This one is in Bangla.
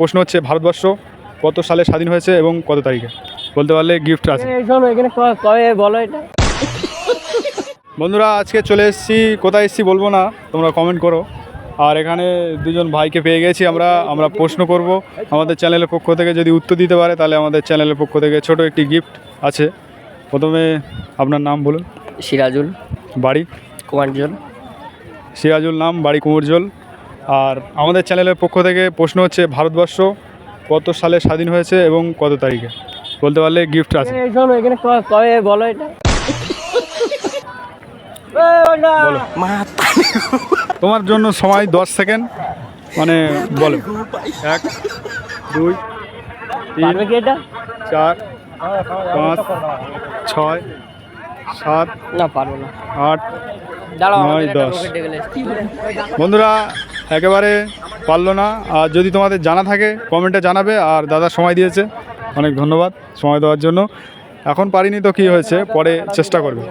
প্রশ্ন হচ্ছে ভারতবর্ষ কত সালে স্বাধীন হয়েছে এবং কত তারিখে বলতে পারলে গিফট আছে। বন্ধুরা আজকে চলে এসেছি, কোথায় এসেছি বলবো না, তোমরা কমেন্ট করো। আর এখানে দুজন ভাইকে পেয়ে গেছি আমরা প্রশ্ন করব আমাদের চ্যানেলের পক্ষ থেকে। যদি উত্তর দিতে পারে তাহলে আমাদের চ্যানেলের পক্ষ থেকে ছোট একটি গিফট আছে। প্রথমে আপনার নাম বলুন। সিরাজুল, বাড়ি? কুমারজল। সিরাজুল নাম, বাড়ি কুমোরজল। আর আমাদের চ্যানেলের পক্ষ থেকে প্রশ্ন হচ্ছে ভারতবর্ষ কত সালে স্বাধীন হয়েছে এবং কত তারিখে বলতে পারলে গিফট আছে। বলো এটা। বলো। তোমার জন্য সময় 10 সেকেন্ড, মানে বলো। 1 2 3 4 5 6 7 না পারবো না। 8 9 10। বন্ধুরা একেবারে পারলো না। আর যদি তোমাদের জানা থাকে কমেন্টে জানাবে। আর দাদা সময় দিয়েছে, অনেক ধন্যবাদ সময় দেওয়ার জন্য। এখন পারিনি তো কী হয়েছে, পরে চেষ্টা করবে।